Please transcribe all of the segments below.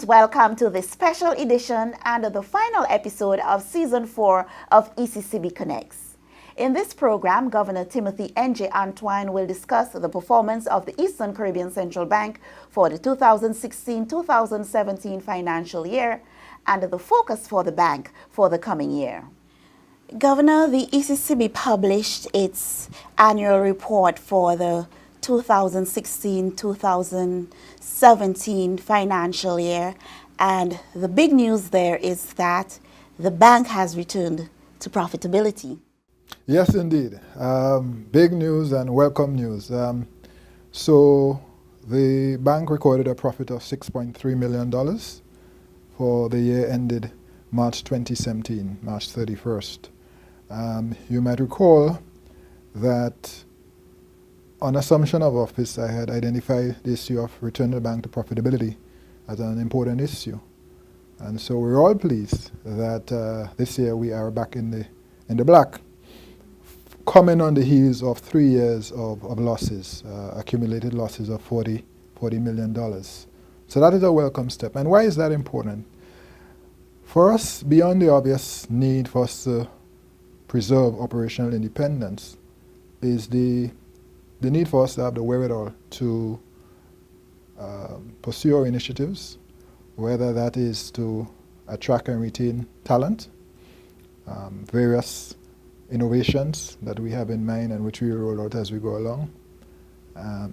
welcome to this special edition and the final episode of Season 4 of ECCB Connects. In this program, Governor Timothy N.J. Antoine will discuss the performance of the Eastern Caribbean Central Bank for the 2016-2017 financial year and the focus for the bank for the coming year. Governor, the ECCB published its annual report for the 2016-2017 financial year, and the big news there is that the bank has returned to profitability. Yes, indeed. Big news and welcome news. So the bank recorded a profit of $6.3 million for the year ended March 2017, March 31st. You might recall that on assumption of office, I had identified the issue of returning the bank to profitability as an important issue. And so we're all pleased that this year we are back in the black, coming on the heels of 3 years of losses, accumulated losses of $40 million. So that is a welcome step. And why is that important? For us, beyond the obvious need for us to preserve operational independence, is the need for us to have the wherewithal to pursue our initiatives, whether that is to attract and retain talent, various innovations that we have in mind and which we roll out as we go along,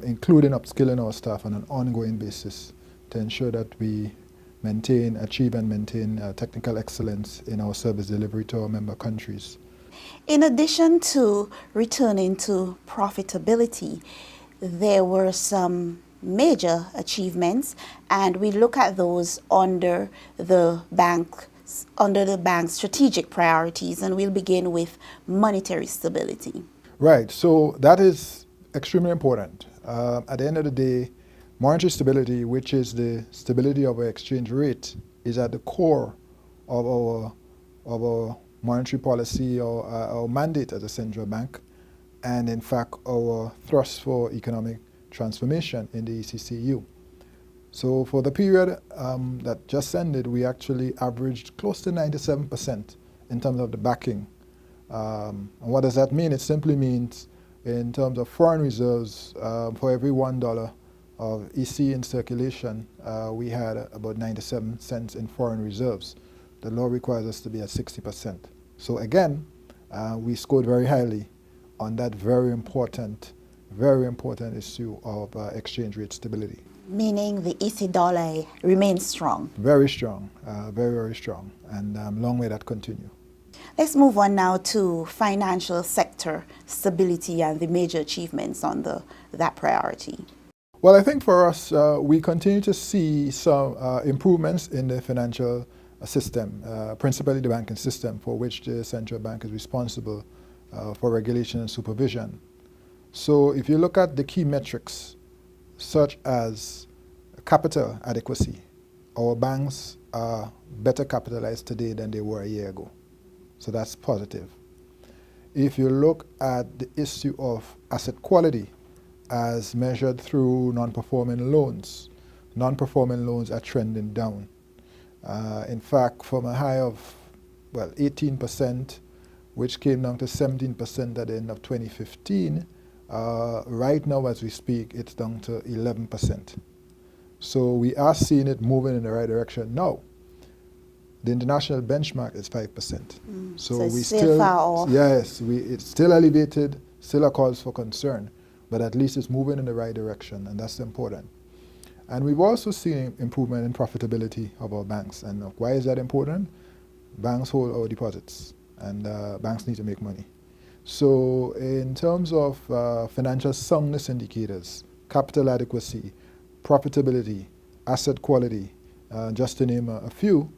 including upskilling our staff on an ongoing basis to ensure that we achieve and maintain technical excellence in our service delivery to our member countries. In addition to returning to profitability, there were some major achievements, and we look at those under the bank's strategic priorities, and we'll begin with monetary stability. Right, so that is extremely important. At the end of the day, monetary stability, which is the stability of our exchange rate, is at the core of our monetary policy or our mandate as a central bank, and in fact our thrust for economic transformation in the ECCU. So for the period that just ended, we actually averaged close to 97% in terms of the backing. And what does that mean? It simply means in terms of foreign reserves, for every $1 of EC in circulation, we had about 97 cents in foreign reserves. The law requires us to be at 60%. So again, we scored very highly on that very important issue of exchange rate stability. Meaning the EC dollar remains strong. Very strong, very strong, and long may that continue. Let's move on now to financial sector stability and the major achievements on that priority. Well, I think for us, we continue to see some improvements in the financial system, principally the banking system, for which the central bank is responsible for regulation and supervision. So if you look at the key metrics, such as capital adequacy, our banks are better capitalized today than they were a year ago. So that's positive. If you look at the issue of asset quality as measured through non-performing loans are trending down. In fact, from a high of 18%, which came down to 17% at the end of 2015, right now as we speak, it's down to 11%. So we are seeing it moving in the right direction now. The international benchmark is 5%. So we still far off. Yes, it's still elevated, still a cause for concern, but at least it's moving in the right direction, and that's important. And we've also seen improvement in profitability of our banks. And why is that important? Banks hold our deposits, and banks need to make money. So in terms of financial soundness indicators, capital adequacy, profitability, asset quality, just to name a few,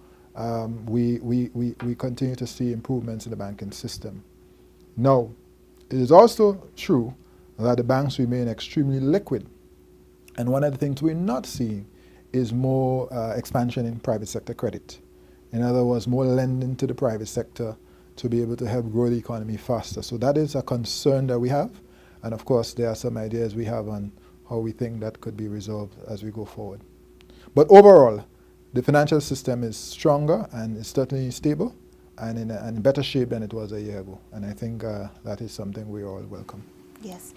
we continue to see improvements in the banking system. Now, it is also true that the banks remain extremely liquid. And one of the things we're not seeing is more expansion in private sector credit. In other words, more lending to the private sector to be able to help grow the economy faster. So that is a concern that we have. And of course, there are some ideas we have on how we think that could be resolved as we go forward. But overall, the financial system is stronger and it's certainly stable and in better shape than it was a year ago. And I think that is something we all welcome. Yes.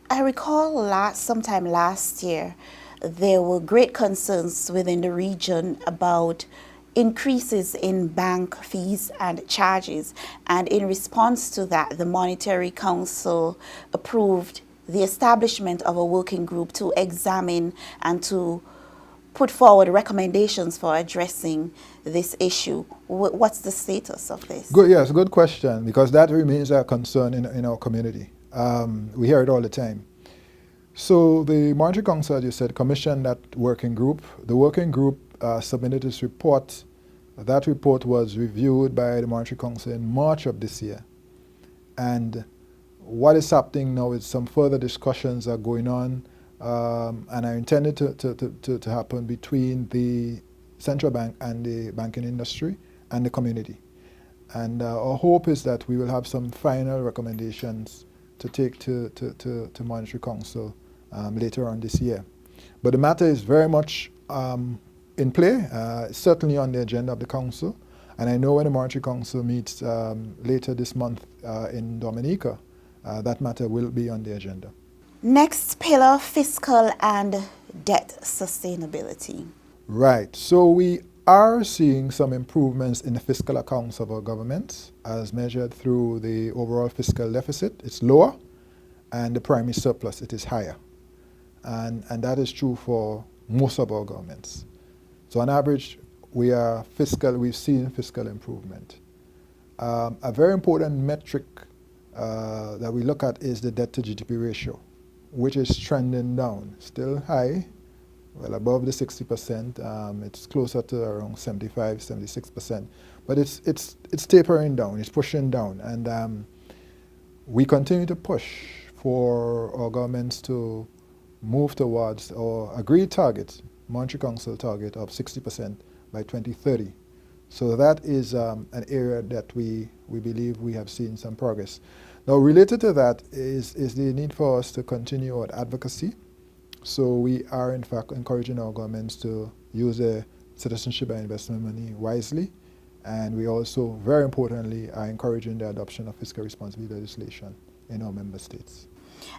I recall sometime last year, there were great concerns within the region about increases in bank fees and charges. And in response to that, the Monetary Council approved the establishment of a working group to examine and to put forward recommendations for addressing this issue. What's the status of this? Good, yes, good question, because that remains a concern in our community. We hear it all the time. So the Monetary Council, as you said, commissioned that working group. The working group submitted its report. That report was reviewed by the Monetary Council in March of this year. And what is happening now is some further discussions are going on and are intended to happen between the central bank and the banking industry and the community. And our hope is that we will have some final recommendations to take to Monetary Council later on this year. But the matter is very much in play, certainly on the agenda of the Council. And I know when the Monetary Council meets later this month in Dominica, that matter will be on the agenda. Next pillar, fiscal and debt sustainability. Right. So we are seeing some improvements in the fiscal accounts of our government as measured through the overall fiscal deficit. It's lower, and the primary surplus, it is higher. And that is true for most of our governments. So on average, we've seen fiscal improvement. A very important metric that we look at is the debt to GDP ratio, which is trending down. Still high, well above the 60%. It's closer to around 75, 76%. But it's tapering down, it's pushing down. And we continue to push for our governments to move towards our agreed target, Monetary Council target of 60% by 2030. So that is an area that we believe we have seen some progress. Now, related to that is the need for us to continue our advocacy. So we are, in fact, encouraging our governments to use their citizenship and investment money wisely. And we also, very importantly, are encouraging the adoption of fiscal responsibility legislation in our member states.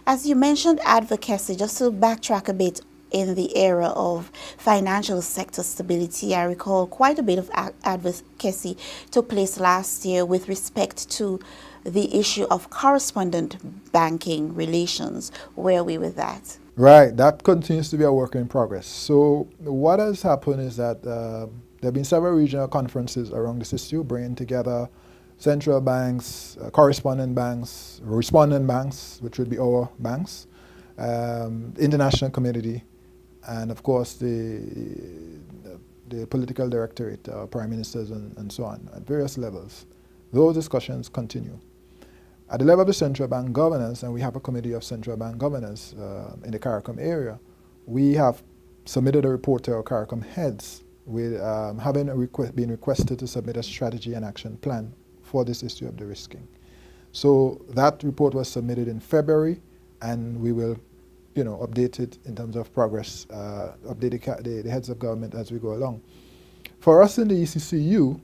As you mentioned advocacy, just to backtrack a bit in the era of financial sector stability, I recall quite a bit of advocacy took place last year with respect to the issue of correspondent banking relations. Where are we with that? Right, that continues to be a work in progress. So what has happened is that there have been several regional conferences around this issue, bringing together central banks, correspondent banks, respondent banks, which would be our banks, international community, and of course the political directorate, prime ministers and so on, at various levels. Those discussions continue. At the level of the central bank governors, and we have a committee of central bank governors in the CARICOM area, we have submitted a report to our CARICOM heads with having been requested to submit a strategy and action plan for this issue of de-risking. So that report was submitted in February, and we will update it in terms of progress, update the heads of government as we go along. For us in the ECCU,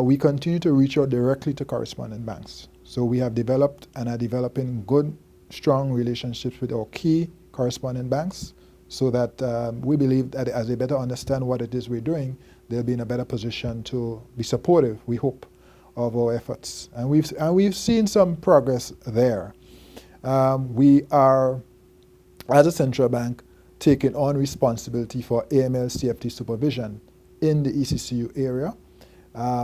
we continue to reach out directly to correspondent banks. So we have developed and are developing good, strong relationships with our key correspondent banks so that we believe that as they better understand what it is we're doing, they'll be in a better position to be supportive, we hope, of our efforts. And we've seen some progress there. We are, as a central bank, taking on responsibility for AML CFT supervision in the ECCU area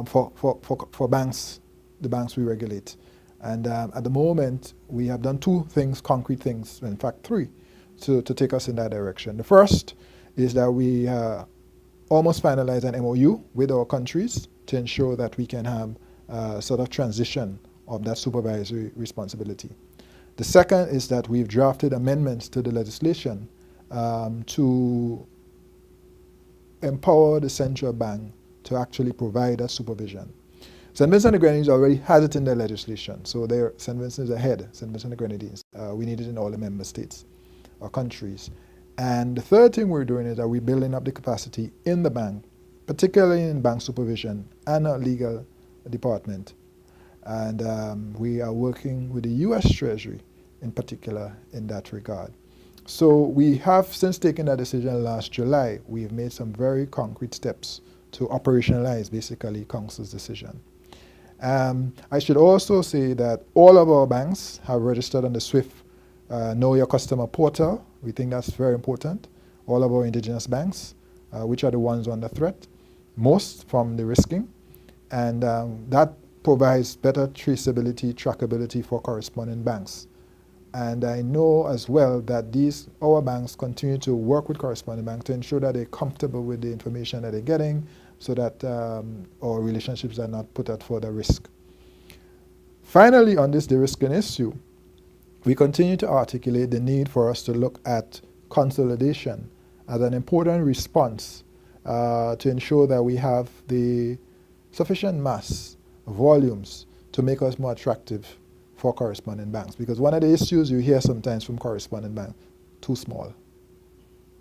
for banks, the banks we regulate. And at the moment, we have done two things, concrete things, in fact three, to take us in that direction. The first is that we almost finalized an MOU with our countries to ensure that we can have sort of transition of that supervisory responsibility. The second is that we've drafted amendments to the legislation to empower the central bank to actually provide that supervision. St. Vincent and the Grenadines already has it in their legislation, so St. Vincent is ahead, St. Vincent and the Grenadines. We need it in all the member states or countries. And the third thing we're doing is that we're building up the capacity in the bank particularly in bank supervision and our legal department. And we are working with the U.S. Treasury in particular in that regard. So we have, since taking that decision last July, we've made some very concrete steps to operationalize basically Council's decision. I should also say that all of our banks have registered on the SWIFT Know Your Customer portal. We think that's very important. All of our indigenous banks, which are the ones under threat, most from the risking. And that provides better traceability, trackability for corresponding banks. And I know as well that our banks continue to work with corresponding banks to ensure that they're comfortable with the information that they're getting so that our relationships are not put at further risk. Finally, on this de-risking issue, we continue to articulate the need for us to look at consolidation as an important response to ensure that we have the sufficient mass, volumes, to make us more attractive for correspondent banks. Because one of the issues you hear sometimes from correspondent banks, too small,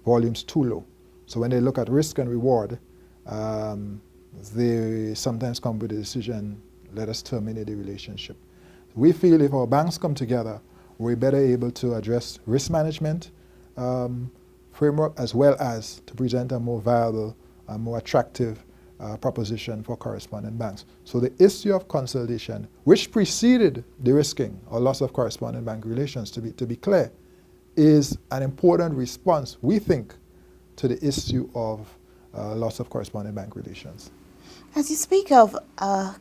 volumes too low. So when they look at risk and reward, they sometimes come with the decision, let us terminate the relationship. We feel if our banks come together, we're better able to address risk management framework as well as to present a more viable, more attractive proposition for correspondent banks. So the issue of consolidation, which preceded de-risking or loss of correspondent bank relations, to be clear, is an important response, we think, to the issue of loss of correspondent bank relations. As you speak of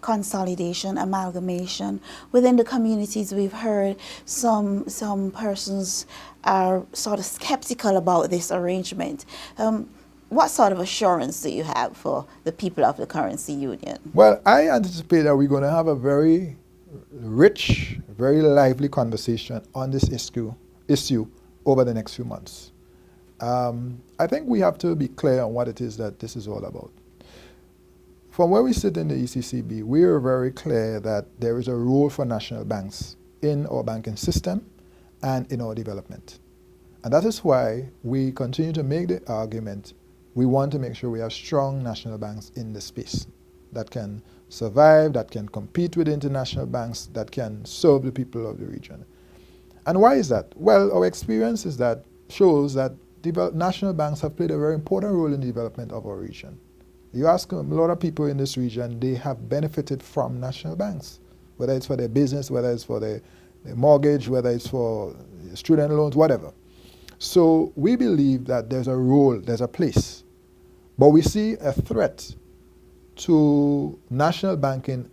consolidation, amalgamation, within the communities we've heard some persons are sort of skeptical about this arrangement. What sort of assurance do you have for the people of the currency union? Well, I anticipate that we're going to have a very rich, very lively conversation on this issue over the next few months. I think we have to be clear on what it is that this is all about. From where we sit in the ECCB, we are very clear that there is a role for national banks in our banking system and in our development. And that is why we continue to make the argument we want to make sure we have strong national banks in the space that can survive, that can compete with international banks, that can serve the people of the region. And why is that? Well, our experience is that shows that national banks have played a very important role in the development of our region. You ask a lot of people in this region, they have benefited from national banks, whether it's for their business, whether it's for their mortgage, whether it's for student loans, whatever. So we believe that there's a role, there's a place. But we see a threat to national banking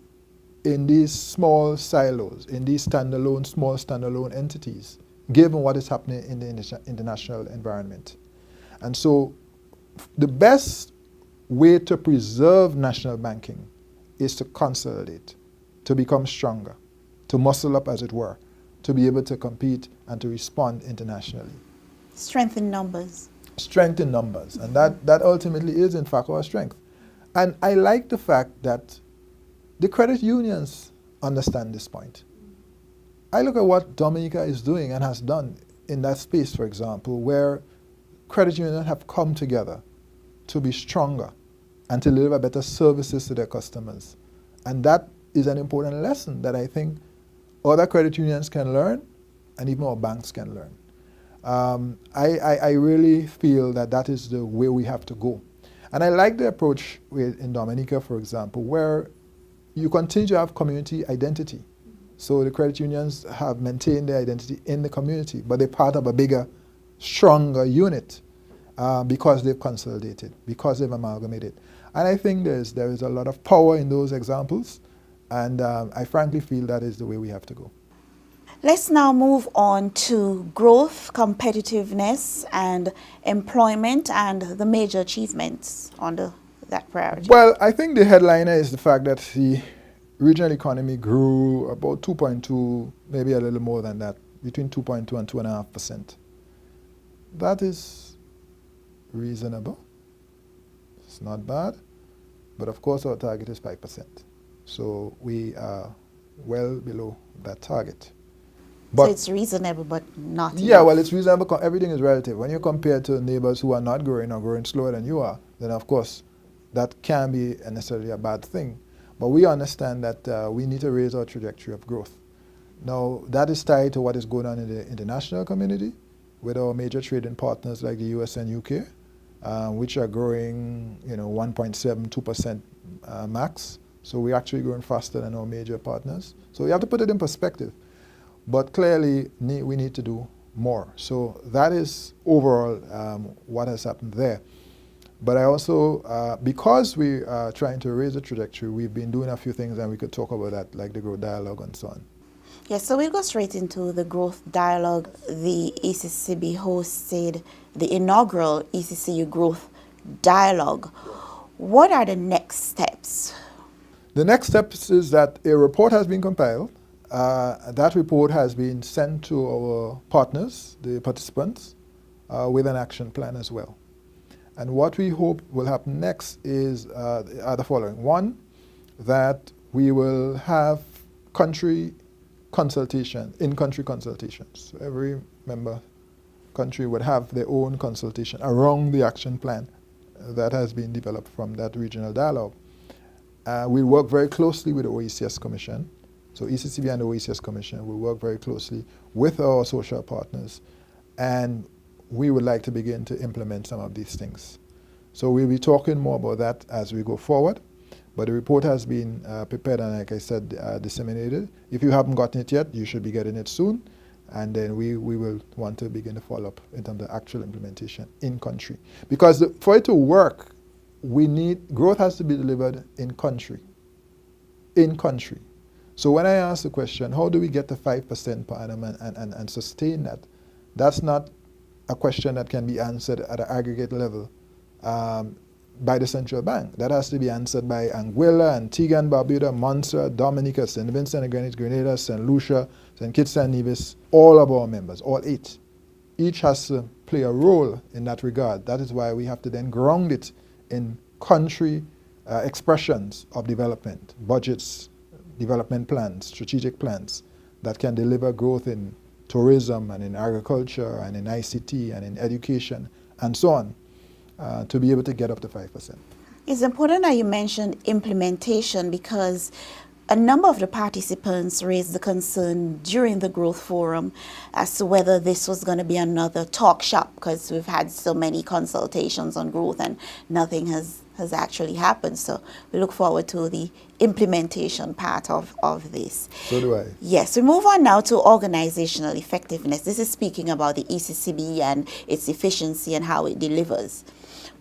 in these small silos, in these small standalone entities, given what is happening in the international environment. And so the best way to preserve national banking is to consolidate, to become stronger, to muscle up, as it were, to be able to compete and to respond internationally. Strengthen numbers. Strength in numbers, and that ultimately is in fact our strength. And I like the fact that the credit unions understand this point. I look at what Dominica is doing and has done in that space, for example, where credit unions have come together to be stronger and to deliver better services to their customers. And that is an important lesson that I think other credit unions can learn and even our banks can learn. I really feel that is the way we have to go. And I like the approach in Dominica, for example, where you continue to have community identity. So the credit unions have maintained their identity in the community, but they're part of a bigger, stronger unit because they've consolidated, because they've amalgamated. And I think there is a lot of power in those examples, and I frankly feel that is the way we have to go. Let's now move on to growth, competitiveness, and employment, and the major achievements under that priority. Well, I think the headliner is the fact that the regional economy grew about 2.2, maybe a little more than that, between 2.2 and 2.5%. That is reasonable. It's not bad. But of course, our target is 5%. So we are well below that target. So it's reasonable, but not Yeah, enough. well, it's reasonable. Everything is relative. When you compare to neighbors who are not growing or growing slower than you are, then of course that can be necessarily a bad thing. But we understand that we need to raise our trajectory of growth. Now, that is tied to what is going on in the international community with our major trading partners like the US and UK, which are growing, 1.7, 2% max. So we're actually growing faster than our major partners. So we have to put it in perspective. But clearly, we need to do more. So that is overall what has happened there. But I also, because we are trying to raise the trajectory, we've been doing a few things, and we could talk about that, like the growth dialogue and so on. Yes, so we'll go straight into the growth dialogue. The ECCB hosted the inaugural ECCU growth dialogue. What are the next steps? The next steps is that a report has been compiled. That report has been sent to our partners, the participants, with an action plan as well. And what we hope will happen next is the following. One, that we will have country consultation, in-country consultations. So every member country would have their own consultation around the action plan that has been developed from that regional dialogue. We work very closely with the OECS Commission. So ECCB and the OECS Commission will work very closely with our social partners, and we would like to begin to implement some of these things. So we'll be talking more about that as we go forward. But the report has been prepared and, like I said, disseminated. If you haven't gotten it yet, you should be getting it soon. And then we will want to begin to follow up in terms of actual implementation in country. Because for it to work, growth has to be delivered in country. In country. So when I ask the question, how do we get to 5% per annum and sustain that? That's not a question that can be answered at an aggregate level by the central bank. That has to be answered by Anguilla, Antigua and Barbuda, Montserrat, Dominica, St. Vincent and Grenada, St. Lucia, St. Kitts and Nevis, all of our members, all 8. Each has to play a role in that regard. That is why we have to then ground it in country expressions of development, budgets, development plans, strategic plans that can deliver growth in tourism and in agriculture and in ICT and in education and so on, to be able to get up to 5%. It's important that you mentioned implementation, because a number of the participants raised the concern during the growth forum as to whether this was going to be another talk shop, because we've had so many consultations on growth and nothing has actually happened. So we look forward to the implementation part of this. So do I. Yes, we move on now to organizational effectiveness. This is speaking about the ECCB and its efficiency and how it delivers.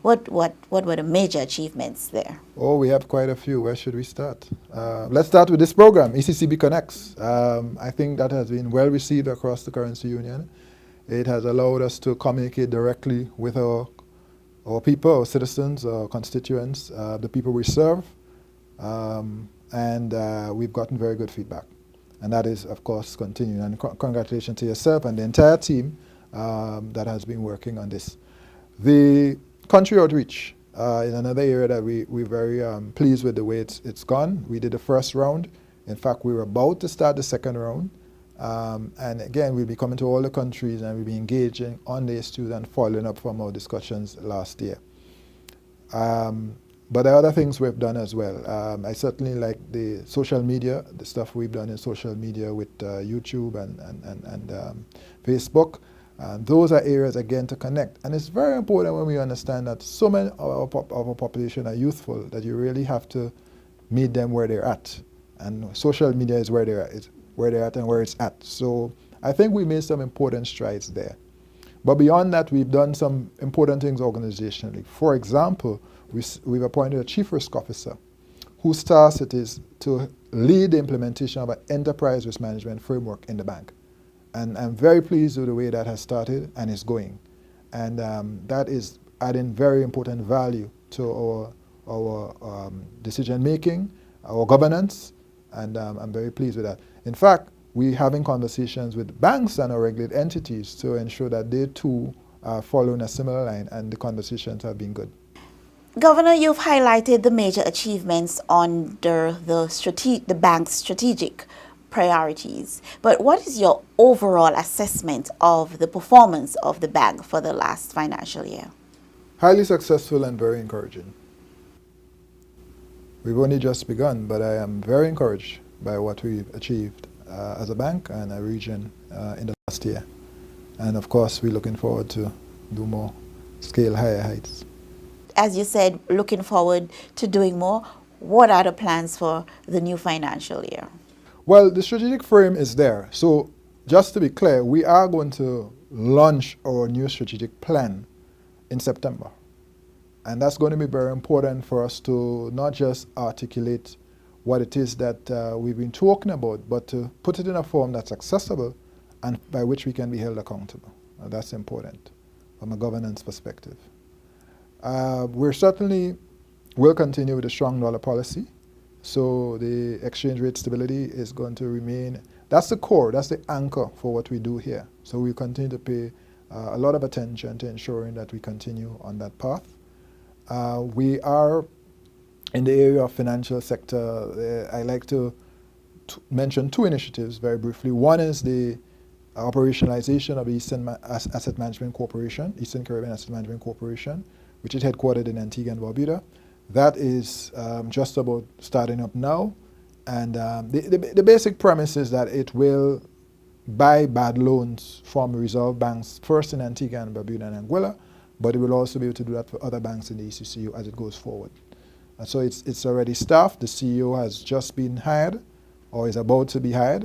What were the major achievements there? Oh, we have quite a few. Where should we start? Let's start with this program, ECCB Connects. I think that has been well received across the currency union. It has allowed us to communicate directly with our people, our citizens, our constituents, the people we serve, and we've gotten very good feedback. And that is, of course, continuing. And congratulations to yourself and the entire team that has been working on this. The country outreach is another area that we're very pleased with the way it's gone. We did the first round. In fact, we were about to start the second round. And again, we'll be coming to all the countries and we'll be engaging on the issues and following up from our discussions last year. But there are other things we've done as well. I certainly like the social media, the stuff we've done in social media with YouTube and Facebook. Those are areas, again, to connect. And it's very important when we understand that so many of our population are youthful that you really have to meet them where they're at. And social media is where they're at and where it's at. So I think we made some important strides there. But beyond that, we've done some important things organizationally. For example, we've appointed a chief risk officer whose task it is to lead the implementation of an enterprise risk management framework in the bank. And I'm very pleased with the way that has started and is going. And that is adding very important value to our decision making, our governance, and I'm very pleased with that. In fact, we're having conversations with banks and our regulated entities to ensure that they too are following a similar line, and the conversations have been good. Governor, you've highlighted the major achievements under the bank's strategic priorities. But what is your overall assessment of the performance of the bank for the last financial year? Highly successful and very encouraging. We've only just begun, but I am very encouraged by what we've achieved as a bank and a region in the last year. And of course, we're looking forward to do more, scale higher heights. As you said, looking forward to doing more. What are the plans for the new financial year? Well, the strategic frame is there. So just to be clear, we are going to launch our new strategic plan in September. And that's going to be very important for us to not just articulate what it is that we've been talking about, but to put it in a form that's accessible and by which we can be held accountable. That's important from a governance perspective. We're certainly will continue with a strong dollar policy. So the exchange rate stability is going to remain. That's the core, that's the anchor for what we do here. So we continue to pay a lot of attention to ensuring that we continue on that path. We are in the area of financial sector. I like to mention two initiatives very briefly. One is the operationalization of the Eastern Asset Management Corporation, Eastern Caribbean Asset Management Corporation, which is headquartered in Antigua and Barbuda. That is just about starting up now. And the basic premise is that it will buy bad loans from reserve banks, first in Antigua and Barbuda and Anguilla, but it will also be able to do that for other banks in the ECCU as it goes forward. And so it's already staffed. The CEO has just been hired or is about to be hired,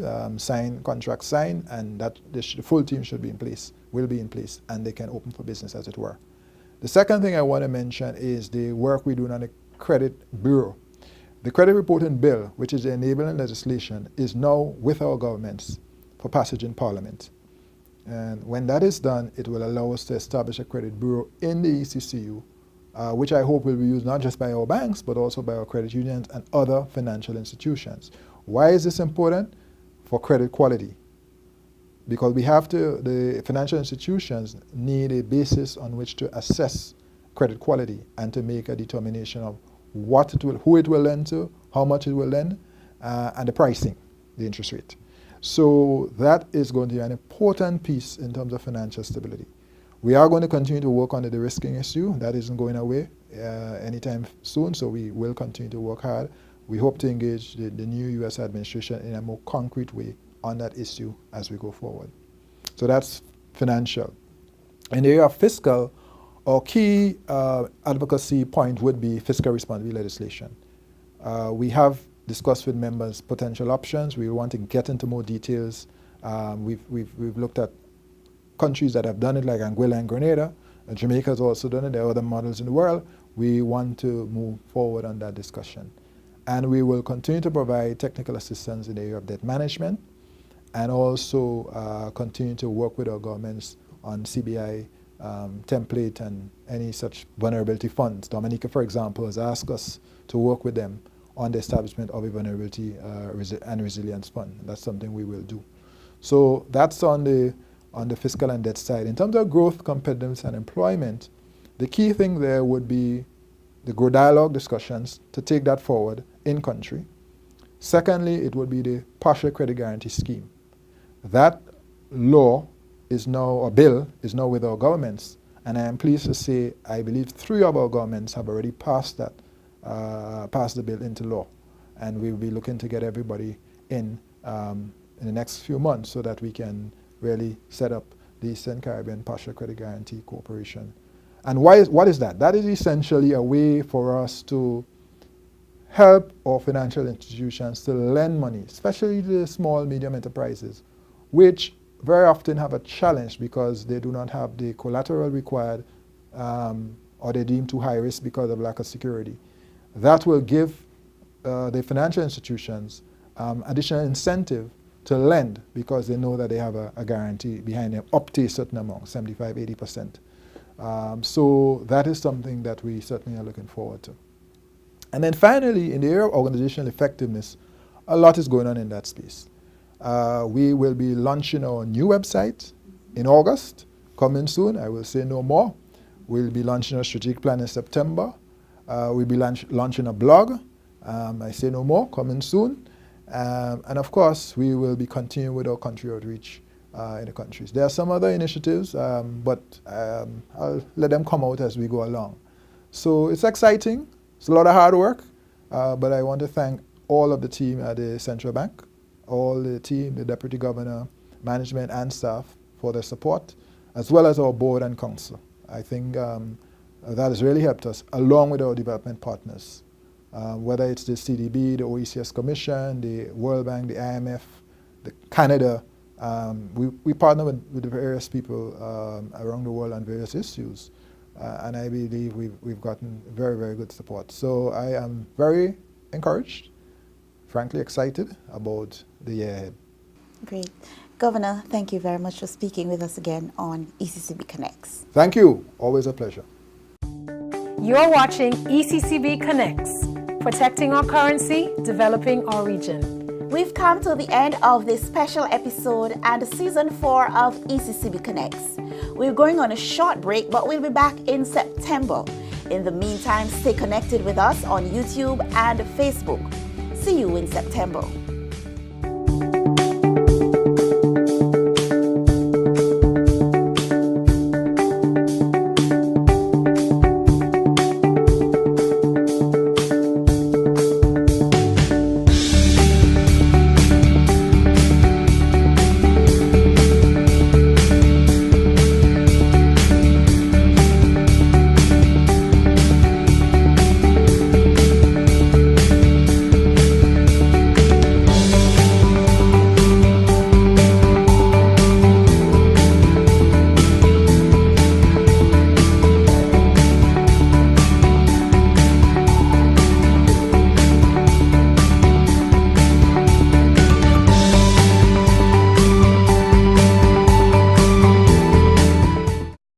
contract signed, and that the full team should be in place, will be in place, and they can open for business as it were. The second thing I want to mention is the work we're doing on the credit bureau. The credit reporting bill, which is the enabling legislation, is now with our governments for passage in Parliament. And when that is done, it will allow us to establish a credit bureau in the ECCU, which I hope will be used not just by our banks, but also by our credit unions and other financial institutions. Why is this important? For credit quality. Because we have to, the financial institutions need a basis on which to assess credit quality and to make a determination of what it will, who it will lend to, how much it will lend, and the pricing, the interest rate. So that is going to be an important piece in terms of financial stability. We are going to continue to work on the de-risking issue. That isn't going away anytime soon, so we will continue to work hard. We hope to engage the new U.S. administration in a more concrete way on that issue as we go forward. So that's financial. In the area of fiscal, our key advocacy point would be fiscal responsibility legislation. We have discussed with members potential options. We want to get into more details. We've looked at countries that have done it, like Anguilla and Grenada. Jamaica has also done it. There are other models in the world. We want to move forward on that discussion. And we will continue to provide technical assistance in the area of debt management and also continue to work with our governments on CBI template and any such vulnerability funds. Dominica, for example, has asked us to work with them on the establishment of a vulnerability and resilience fund. That's something we will do. So that's on the fiscal and debt side. In terms of growth, competitiveness, and employment, the key thing there would be the Grow Dialogue discussions to take that forward in country. Secondly, it would be the partial credit guarantee scheme. That law is now, or bill, is now with our governments, and I am pleased to say I believe 3 of our governments have already passed that, passed the bill into law, and we will be looking to get everybody in the next few months so that we can really set up the Eastern Caribbean Partial Credit Guarantee Corporation. And what is that? That is essentially a way for us to help our financial institutions to lend money, especially to the small, medium enterprises, which very often have a challenge because they do not have the collateral required or they deem too high risk because of lack of security. That will give the financial institutions additional incentive to lend because they know that they have a guarantee behind them up to a certain amount, 75, 80%. So that is something that we certainly are looking forward to. And then finally, in the area of organizational effectiveness, a lot is going on in that space. We will be launching our new website in August, coming soon. I will say no more. We'll be launching a strategic plan in September. We'll be launching a blog. I say no more, coming soon. And of course, we will be continuing with our country outreach in the countries. There are some other initiatives, but I'll let them come out as we go along. So it's exciting. It's a lot of hard work, But I want to thank all of the team at the central bank, all the team, the deputy governor, management and staff for their support, as well as our board and council. I think that has really helped us, along with our development partners, whether it's the CDB, the OECS Commission, the World Bank, the IMF, the Canada. We partner with the various people around the world on various issues, and I believe we've gotten very, very good support. So I am very encouraged, frankly excited about the year ahead. Great. Governor, thank you very much for speaking with us again on ECCB Connects. Thank you. Always a pleasure. You're watching ECCB Connects, protecting our currency, developing our region. We've come to the end of this special episode and season 4 of ECCB Connects. We're going on a short break, but we'll be back in September. In the meantime, stay connected with us on YouTube and Facebook. See you in September.